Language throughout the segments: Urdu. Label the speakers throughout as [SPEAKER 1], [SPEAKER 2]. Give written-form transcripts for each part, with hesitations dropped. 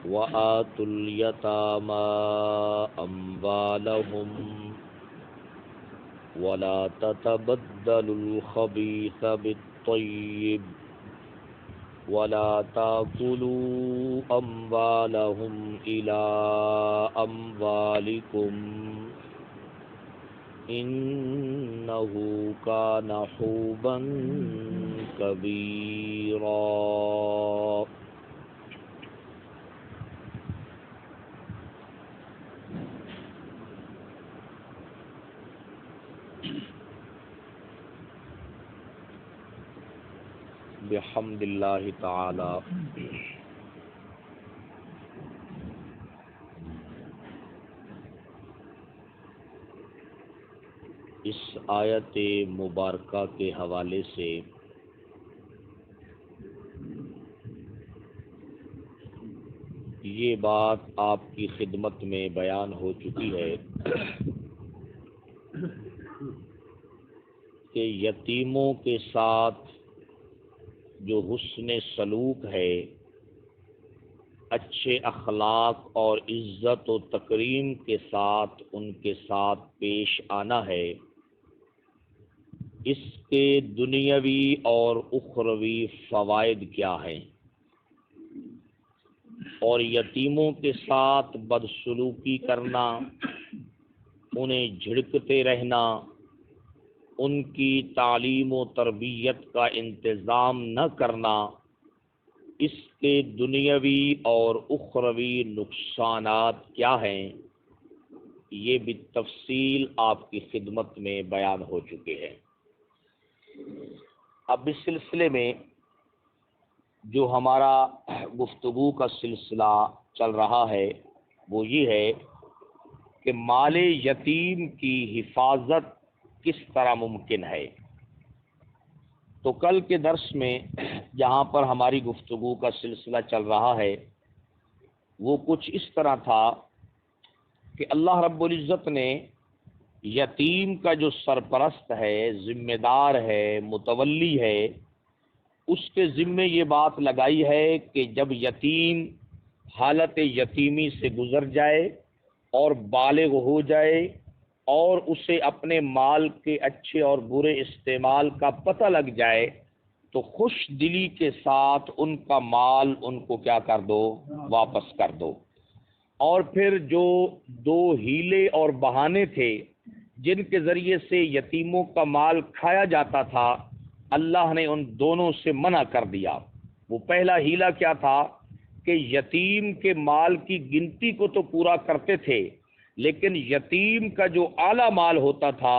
[SPEAKER 1] وآتوا اليتامى أموالهم ولا تتبدلوا الخبيث بالطيب ولا تأكلوا أموالهم إلى أموالكم إنه كان حوبا كبيرا۔ بحمد اللہ تعالی اس آیت مبارکہ کے حوالے سے یہ بات آپ کی خدمت میں بیان ہو چکی ہے کہ یتیموں کے ساتھ جو حسن سلوک ہے، اچھے اخلاق اور عزت و تکریم کے ساتھ ان کے ساتھ پیش آنا ہے، اس کے دنیاوی اور اخروی فوائد کیا ہیں، اور یتیموں کے ساتھ بدسلوکی کرنا، انہیں جھڑکتے رہنا، ان کی تعلیم و تربیت کا انتظام نہ کرنا، اس کے دنیاوی اور اخروی نقصانات کیا ہیں، یہ بالتفصیل آپ کی خدمت میں بیان ہو چکے ہیں۔ اب اس سلسلے میں جو ہمارا گفتگو کا سلسلہ چل رہا ہے وہ یہ ہے کہ مال یتیم کی حفاظت کس طرح ممکن ہے۔ تو کل کے درس میں جہاں پر ہماری گفتگو کا سلسلہ چل رہا ہے وہ کچھ اس طرح تھا کہ اللہ رب العزت نے یتیم کا جو سرپرست ہے، ذمہ دار ہے، متولی ہے، اس کے ذمے یہ بات لگائی ہے کہ جب یتیم حالت یتیمی سے گزر جائے اور بالغ ہو جائے اور اسے اپنے مال کے اچھے اور برے استعمال کا پتہ لگ جائے تو خوش دلی کے ساتھ ان کا مال ان کو کیا کر دو، واپس کر دو۔ اور پھر جو دو ہیلے اور بہانے تھے جن کے ذریعے سے یتیموں کا مال کھایا جاتا تھا، اللہ نے ان دونوں سے منع کر دیا۔ وہ پہلا ہیلا کیا تھا کہ یتیم کے مال کی گنتی کو تو پورا کرتے تھے، لیکن یتیم کا جو اعلیٰ مال ہوتا تھا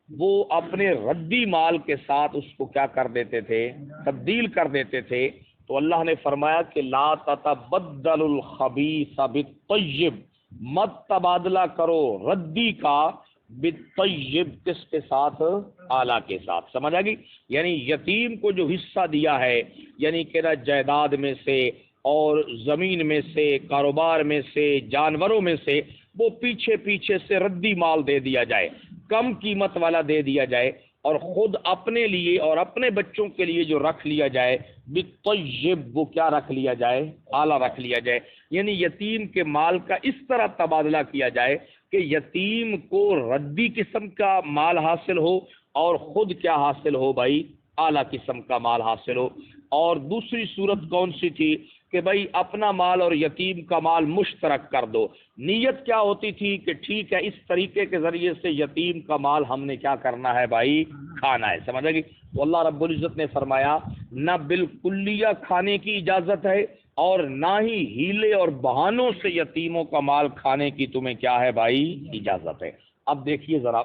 [SPEAKER 1] وہ اپنے ردی مال کے ساتھ اس کو کیا کر دیتے تھے، تبدیل کر دیتے تھے۔ تو اللہ نے فرمایا کہ لا تتبدل الخبیث بالطیب، مت تبادلہ کرو ردی کا بالطیب، کس کے ساتھ، اعلیٰ کے ساتھ۔ سمجھ آ گئی؟ یعنی یتیم کو جو حصہ دیا ہے، یعنی کہ جائیداد میں سے اور زمین میں سے، کاروبار میں سے، جانوروں میں سے، وہ پیچھے پیچھے سے ردی مال دے دیا جائے، کم قیمت والا دے دیا جائے، اور خود اپنے لیے اور اپنے بچوں کے لیے جو رکھ لیا جائے بالطیب، وہ کیا رکھ لیا جائے، اعلیٰ رکھ لیا جائے۔ یعنی یتیم کے مال کا اس طرح تبادلہ کیا جائے کہ یتیم کو ردی قسم کا مال حاصل ہو اور خود کیا حاصل ہو بھائی، اعلیٰ قسم کا مال حاصل ہو۔ اور دوسری صورت کون سی تھی کہ بھائی اپنا مال اور یتیم کا مال مشترک کر دو۔ نیت کیا ہوتی تھی کہ ٹھیک ہے اس طریقے کے ذریعے سے یتیم کا مال ہم نے کیا کرنا ہے بھائی، کھانا ہے۔ سمجھ گئی؟ تو اللہ رب العزت نے فرمایا نہ بالکلیہ کھانے کی اجازت ہے اور نہ ہی ہیلے اور بہانوں سے یتیموں کا مال کھانے کی تمہیں کیا ہے بھائی، اجازت ہے۔ اب دیکھیے ذرا،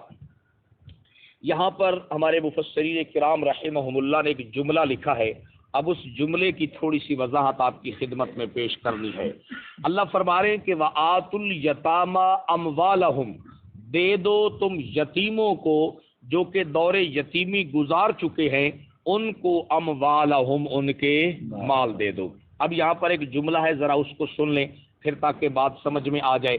[SPEAKER 1] یہاں پر ہمارے مفسرین کرام رحمہم اللہ نے ایک جملہ لکھا ہے، اب اس جملے کی تھوڑی سی وضاحت آپ کی خدمت میں پیش کرنی ہے۔ اللہ فرما رہے ہیں کہ وَآتُوا الْيَتَامَى أَمْوَالَهُمْ، دے دو تم یتیموں کو جو کہ دور یتیمی گزار چکے ہیں، ان کو اموالہم، ان کے مال دے دو۔ اب یہاں پر ایک جملہ ہے، ذرا اس کو سن لیں پھر تاکہ بات سمجھ میں آ جائے۔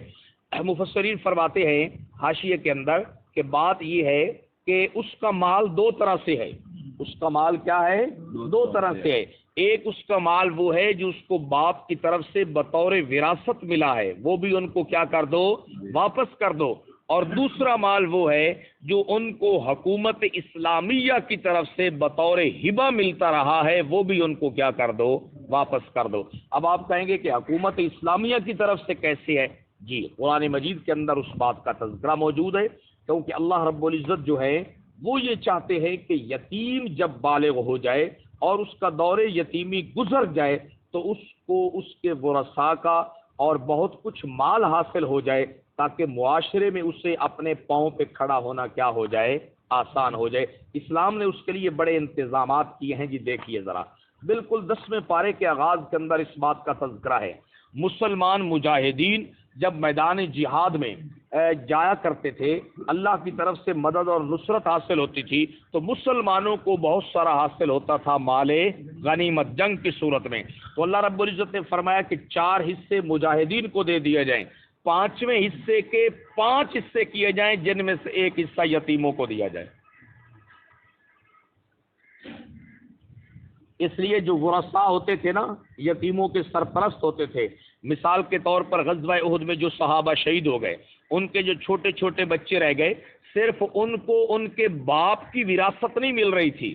[SPEAKER 1] مفسرین فرماتے ہیں حاشیے کے اندر کہ بات یہ ہے کہ اس کا مال دو طرح سے ہے۔ اس کا مال کیا ہے؟ دو طرح سے ہے. ایک اس کا مال وہ ہے جو اس کو باپ کی طرف سے بطور وراثت ملا ہے، وہ بھی ان کو کیا کر دو؟ واپس کر دو. اور دوسرا مال وہ ہے جو ان کو حکومت اسلامیہ کی طرف سے بطور ہبہ ملتا رہا ہے، وہ بھی ان کو کیا کر دو؟ واپس کر دو. اب آپ کہیں گے کہ حکومت اسلامیہ کی طرف سے کیسے ہے؟ جی، قرآن مجید کے اندر اس بات کا تذکرہ موجود ہے، کیونکہ اللہ رب العزت جو ہے وہ یہ چاہتے ہیں کہ یتیم جب بالغ ہو جائے اور اس کا دور یتیمی گزر جائے تو اس کو اس کے ورثاء کا اور بہت کچھ مال حاصل ہو جائے، تاکہ معاشرے میں اسے اپنے پاؤں پہ کھڑا ہونا کیا ہو جائے؟ آسان ہو جائے. اسلام نے اس کے لیے بڑے انتظامات کیے ہیں. جی دیکھیے ذرا، بالکل 10ویں پارے کے آغاز کے اندر اس بات کا تذکرہ ہے. مسلمان مجاہدین جب میدان جہاد میں جایا کرتے تھے، اللہ کی طرف سے مدد اور نصرت حاصل ہوتی تھی تو مسلمانوں کو بہت سارا حاصل ہوتا تھا مال غنیمت جنگ کی صورت میں. تو اللہ رب العزت نے فرمایا کہ 4 حصے مجاہدین کو دے دیے جائیں، 5ویں حصے کے 5 حصے کیے جائیں، جن میں سے 1 حصہ یتیموں کو دیا جائے. اس لیے جو ورثاء ہوتے تھے نا، یتیموں کے سرپرست ہوتے تھے. مثال کے طور پر غزوہ احد میں جو صحابہ شہید ہو گئے، ان کے جو چھوٹے چھوٹے بچے رہ گئے، صرف ان کو ان کے باپ کی وراثت نہیں مل رہی تھی،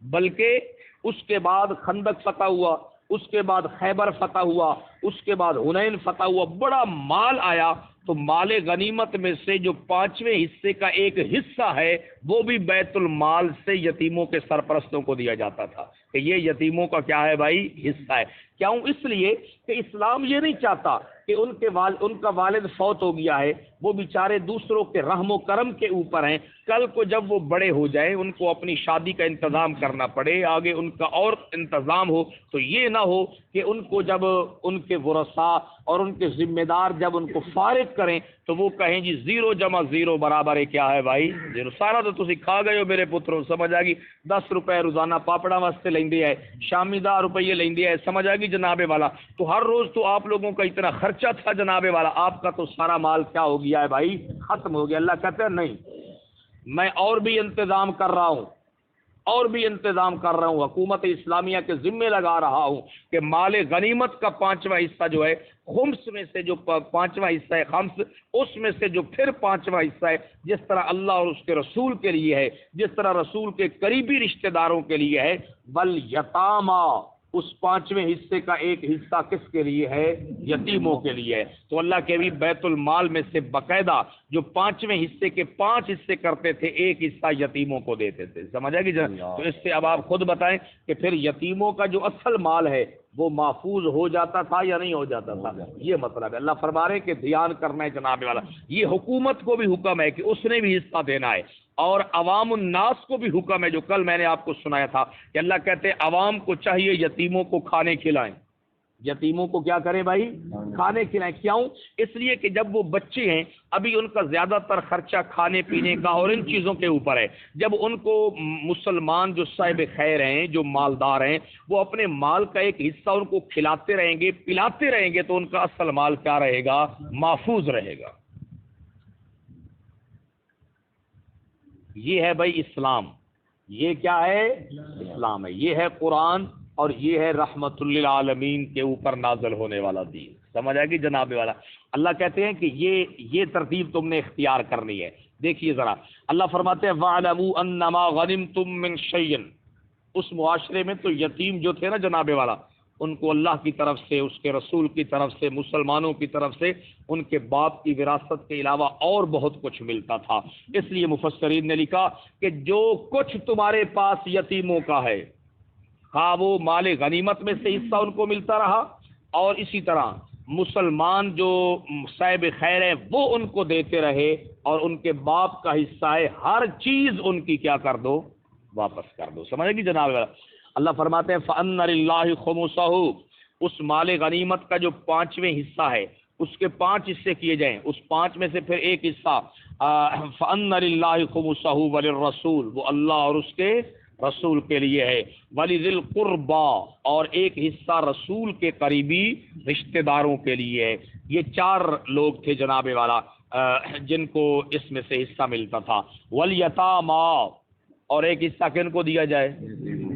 [SPEAKER 1] بلکہ اس کے بعد خندق فتح ہوا، اس کے بعد خیبر فتح ہوا، اس کے بعد حنین فتح ہوا، بڑا مال آیا. تو مال غنیمت میں سے جو 5ویں حصے کا ایک حصہ ہے وہ بھی بیت المال سے یتیموں کے سرپرستوں کو دیا جاتا تھا کہ یہ یتیموں کا کیا ہے بھائی؟ حصہ ہے. کیوں؟ اس لیے کہ اسلام یہ نہیں چاہتا کہ ان کا والد فوت ہو گیا ہے، وہ بیچارے دوسروں کے رحم و کرم کے اوپر ہیں، کل کو جب وہ بڑے ہو جائیں ان کو اپنی شادی کا انتظام کرنا پڑے، آگے ان کا اور انتظام ہو، تو یہ نہ ہو کہ ان کو جب ان کے ورثاء اور ان کے ذمہ دار جب ان کو فارغ کریں تو وہ کہیں جی 0 جمع 0 برابر ہے کیا ہے بھائی؟ 0. سارا تو تسی کھا گئے ہو میرے پترو، سمجھ آ گئی. 10 روپے روزانہ پاپڑا واسطے لیندے ہے، شامی 10 روپے لیندے ہے، سمجھ آ گئی جناب والا. تو ہر روز تو آپ لوگوں کا اتنا خرچہ تھا جناب والا، آپ کا تو سارا مال کیا ہو گیا ہے بھائی؟ ختم ہو گیا. اللہ کہتے ہیں نہیں، میں اور بھی انتظام کر رہا ہوں، اور بھی انتظام کر رہا ہوں، حکومت اسلامیہ کے ذمے لگا رہا ہوں کہ مال غنیمت کا 5واں حصہ جو ہے خمس میں سے، جو 5واں حصہ ہے خمس، اس میں سے جو پھر 5واں حصہ ہے، جس طرح اللہ اور اس کے رسول کے لیے ہے، جس طرح رسول کے قریبی رشتہ داروں کے لیے ہے، والیتاما، اس 5ویں حصے کا ایک حصہ کس کے لیے ہے؟ یتیموں کے لیے ہے. تو اللہ کے بھی بیت المال میں سے باقاعدہ جو 5ویں حصے کے 5 حصے کرتے تھے، ایک حصہ یتیموں کو دیتے تھے. سمجھ آئے گی جناب؟ تو اس سے اب آپ خود بتائیں کہ پھر یتیموں کا جو اصل مال ہے وہ محفوظ ہو جاتا تھا یا نہیں ہو جاتا تھا؟ یہ مطلب ہے. اللہ فرما رہے کہ دھیان کرنا ہے جناب والا. یہ حکومت کو بھی حکم ہے کہ اس نے بھی حصہ دینا ہے، اور عوام الناس کو بھی حکم ہے، جو کل میں نے آپ کو سنایا تھا کہ اللہ کہتے ہیں عوام کو چاہیے یتیموں کو کھانے کھلائیں. یتیموں کو کیا کریں بھائی؟ کھانے کھلائیں. کیوں؟ اس لیے کہ جب وہ بچے ہیں ابھی ان کا زیادہ تر خرچہ کھانے پینے کا اور ان چیزوں کے اوپر ہے. جب ان کو مسلمان جو صاحب خیر ہیں، جو مالدار ہیں، وہ اپنے مال کا ایک حصہ ان کو کھلاتے رہیں گے، پلاتے رہیں گے، تو ان کا اصل مال کیا رہے گا؟ محفوظ رہے گا. یہ ہے بھائی اسلام. یہ کیا ہے؟ اسلام ہے. یہ ہے قرآن، اور یہ ہے رحمت للعالمین کے اوپر نازل ہونے والا دین. سمجھ آئے گی جناب والا؟ اللہ کہتے ہیں کہ یہ ترتیب تم نے اختیار کرنی ہے. دیکھیے ذرا، اللہ فرماتے ہیں وَاعْلَمُوا أَنَّمَا غَنِمْتُم مِّن شَيْءٍ. اس معاشرے میں تو یتیم جو تھے نا جناب والا، ان کو اللہ کی طرف سے، اس کے رسول کی طرف سے، مسلمانوں کی طرف سے ان کے باپ کی وراثت کے علاوہ اور بہت کچھ ملتا تھا. اس لیے مفسرین نے لکھا کہ جو کچھ تمہارے پاس یتیموں کا ہے، ہاں وہ مال غنیمت میں سے حصہ ان کو ملتا رہا، اور اسی طرح مسلمان جو صاحب خیر ہیں وہ ان کو دیتے رہے، اور ان کے باپ کا حصہ ہے، ہر چیز ان کی کیا کر دو؟ واپس کر دو. سمجھے گی جناب؟ اللہ فرماتے ہیں فَأَنَّ لِلَّهِ خُمُسَهُ. اس مال غنیمت کا جو 5ویں حصہ ہے اس کے 5 حصے کیے جائیں، اس 5 میں سے پھر ایک حصہ فَأَنَّ لِلَّهِ خُمُسَهُ وَلِلرَّسُولِ، وہ اللہ اور اس کے رسول کے لیے ہے، وَلِذِي الْقُرْبَى، اور ایک حصہ رسول کے قریبی رشتہ داروں کے لیے ہے. یہ 4 لوگ تھے جناب والا جن کو اس میں سے حصہ ملتا تھا. وَالْيَتَامَى، اور ایک حصہ کن کو دیا جائے؟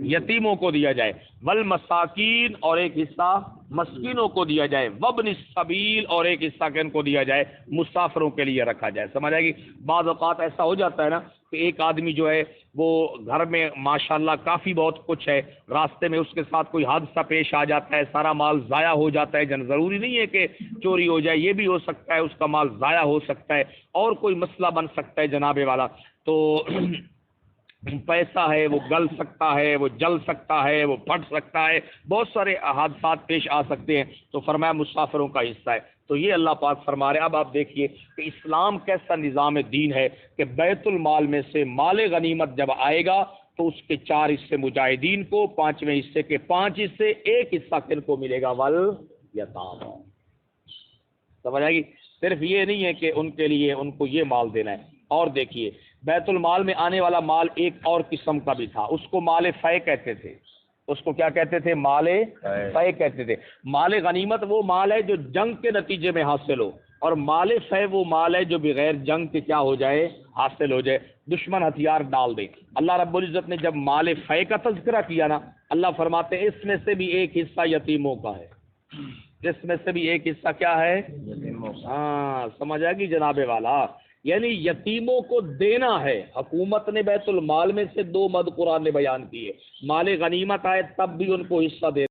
[SPEAKER 1] یتیموں کو دیا جائے، والمساکین اور ایک حصہ مسکینوں کو دیا جائے، وابن السبیل اور ایک حصہ کن کو دیا جائے؟ مسافروں کے لیے رکھا جائے. سمجھ آئے گی؟ بعض اوقات ایسا ہو جاتا ہے نا کہ ایک آدمی جو ہے وہ گھر میں ماشاءاللہ کافی بہت کچھ ہے، راستے میں اس کے ساتھ کوئی حادثہ پیش آ جاتا ہے، سارا مال ضائع ہو جاتا ہے. ضروری نہیں ہے کہ چوری ہو جائے، یہ بھی ہو سکتا ہے اس کا مال ضائع ہو سکتا ہے، اور کوئی مسئلہ بن سکتا ہے جناب والا. تو پیسہ ہے وہ گل سکتا ہے، وہ جل سکتا ہے، وہ پھٹ سکتا ہے، بہت سارے حادثات پیش آ سکتے ہیں. تو فرمایا مسافروں کا حصہ ہے. تو یہ اللہ پاک فرما رہے ہیں. اب آپ دیکھیے کہ اسلام کیسا نظام دین ہے کہ بیت المال میں سے مال غنیمت جب آئے گا تو اس کے 4 حصے مجاہدین کو، 5ویں حصے کے 5 حصے، ایک حصہ کن کو ملے گا؟ والیتامى. سمجھ آئے گی؟ صرف یہ نہیں ہے کہ ان کے لیے ان کو یہ مال دینا ہے. اور دیکھیے بیت المال میں آنے والا مال ایک اور قسم کا بھی تھا، اس کو مال فے کہتے تھے. اس کو کیا کہتے تھے؟ مال فے کہتے تھے. مال غنیمت وہ مال ہے جو جنگ کے نتیجے میں حاصل ہو، اور مال فے وہ مال ہے جو بغیر جنگ کے کیا ہو جائے؟ حاصل ہو جائے، دشمن ہتھیار ڈال دے. اللہ رب العزت نے جب مال فے کا تذکرہ کیا نا، اللہ فرماتے ہیں اس میں سے بھی ایک حصہ یتیموں کا ہے. اس میں سے بھی ایک حصہ کیا ہے؟ ہاں، سمجھ آئے گی جناب والا؟ یعنی یتیموں کو دینا ہے. حکومت نے بیت المال میں سے 2 مد قرآن نے بیان کیے، مال غنیمت آئے تب بھی ان کو حصہ دے